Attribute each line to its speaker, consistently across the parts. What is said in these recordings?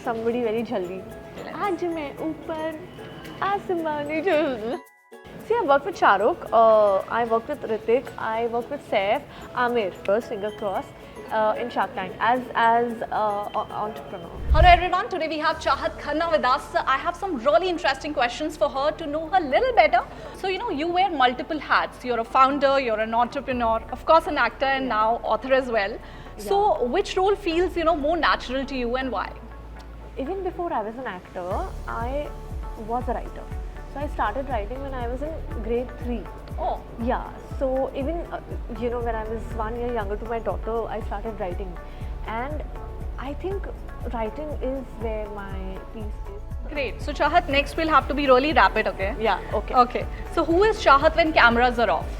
Speaker 1: somebody very jaldi. आज मैं ऊपर आसमानी जल. See, I worked with Shahrukh, I worked with Hrithik, I worked with Saif, Amir, first finger cross in Shark Tank as entrepreneur.
Speaker 2: Hello everyone, today we have Chahat Khanna with us. I have some really interesting questions for her to know her a little better. So you wear multiple hats. You're a founder, you're an entrepreneur, of course an actor and now author as well. So which role feels more natural to you and why?
Speaker 1: Even before I was an actor, I was a writer. So I started writing when I was in grade 3.
Speaker 2: Oh.
Speaker 1: Yeah, so even when I was 1 year younger to my daughter, I started writing. And I think writing is where my peace is.
Speaker 2: Great. So Chahat, next we'll have to be really rapid, okay?
Speaker 1: Yeah, okay.
Speaker 2: Okay. So who is Chahat when cameras are off?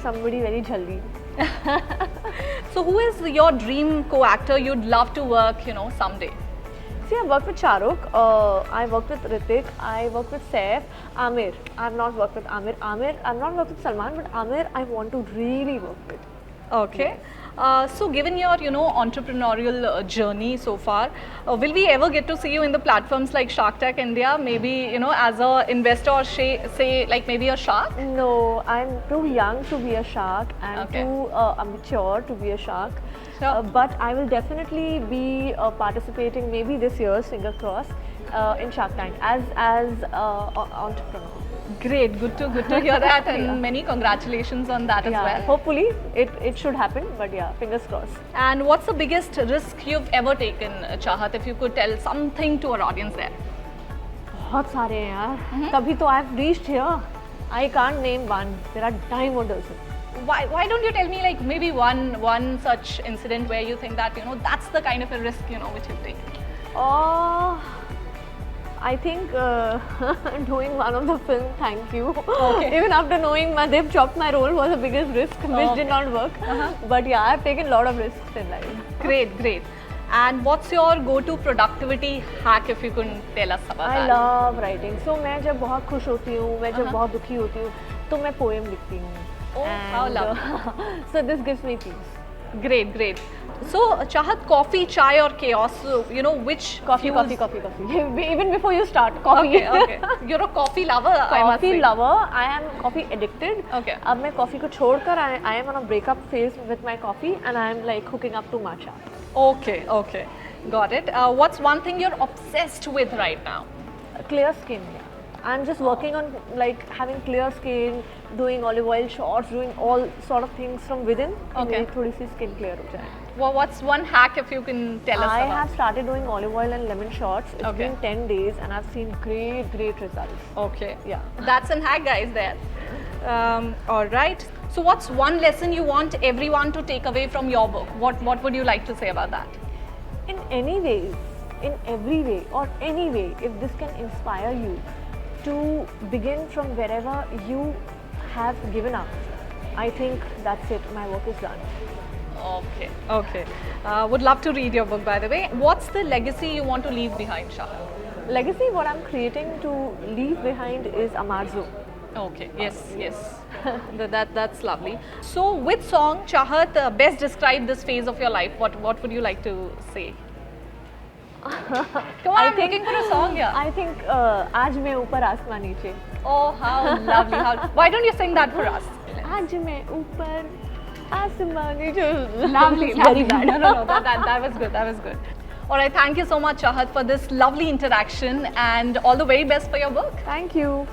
Speaker 1: Somebody very jaldi.
Speaker 2: So who is your dream co-actor you'd love to work, someday?
Speaker 1: See, I worked with Shahrukh, I worked with Hrithik, I worked with Saif, Amir. I have not worked with Amir. I've not worked with Salman, but Amir I want to really work with.
Speaker 2: Okay. So given your, entrepreneurial journey so far, will we ever get to see you in the platforms like Shark Tank India? Maybe, as a investor or say like maybe a shark?
Speaker 1: No, I'm too young to be a shark and
Speaker 2: Okay.
Speaker 1: too mature to be a shark.
Speaker 2: Sure.
Speaker 1: But I will definitely be participating maybe this year, finger crossed, in Shark Tank as entrepreneur.
Speaker 2: Great, good to hear that, and many congratulations on that as well.
Speaker 1: Hopefully it should happen, but yeah, fingers crossed.
Speaker 2: And what's the biggest risk you've ever taken, Chahat? If you could tell something to our audience there.
Speaker 1: बहुत सारे हैं यार. तभी तो I've reached here. I can't name one. There are time or dozen.
Speaker 2: Why don't you tell me like maybe one such incident where you think that that's the kind of a risk which you've taken?
Speaker 1: I think doing one of the film, thank you.
Speaker 2: Okay.
Speaker 1: Even after knowing they've chopped my role was the biggest risk, which did not work. But yeah, I've taken a lot of risks in life.
Speaker 2: Great. And what's your go-to productivity hack if you can tell us about
Speaker 1: I
Speaker 2: that?
Speaker 1: love writing. So मैं जब बहुत खुश होती हूँ, मैं जब बहुत दुखी होती हूँ, तो मैं poem लिखती हूँ.
Speaker 2: Oh, how lovely.
Speaker 1: So this gives me peace.
Speaker 2: Great. So Chahat, coffee, chai or chaos? Which
Speaker 1: Coffee. Even before you start, coffee.
Speaker 2: Okay. You're a coffee lover, I must
Speaker 1: Coffee
Speaker 2: say.
Speaker 1: lover. I am coffee addicted.
Speaker 2: Okay.
Speaker 1: अब मैं coffee को छोड़कर I am on a breakup phase with my coffee and I am like hooking up to matcha.
Speaker 2: Okay. Got it. What's one thing you're obsessed with right now?
Speaker 1: Clear skin. I'm just working on like having clear skin, doing olive oil shots, doing all sort of things from within.
Speaker 2: Okay.
Speaker 1: मेरी थोड़ी सी skin clear हो जाए.
Speaker 2: Well, what's one hack if you can tell us
Speaker 1: I
Speaker 2: about?
Speaker 1: have started doing olive oil and lemon shots. It's
Speaker 2: Okay.
Speaker 1: been 10 days and I've seen great results.
Speaker 2: Okay.
Speaker 1: Yeah.
Speaker 2: That's an hack, guys, there. All right. So what's one lesson you want everyone to take away from your book? What would you like to say about that?
Speaker 1: In any ways, in every way or any way, if this can inspire you to begin from wherever you have given up, I think that's it. My work is done.
Speaker 2: Okay. Would love to read your book, by the way. What's the legacy you want to leave behind, Chahat?
Speaker 1: Legacy, what I'm creating to leave behind is Amarzo.
Speaker 2: Okay. Yes. That's lovely. So, with song, Chahat, best describe this phase of your life. What would you like to say? Come on, I'm looking for a song here.
Speaker 1: I think आज मैं ऊपर आसमान नीचे.
Speaker 2: Oh, how lovely. Why don't you sing that for us?
Speaker 1: आज मैं ऊपर आसमान नीचे.
Speaker 2: Lovely.
Speaker 1: Very bad.
Speaker 2: No. That was good. All right. Thank you so much, Chahat, for this lovely interaction and all the very best for your book.
Speaker 1: Thank you.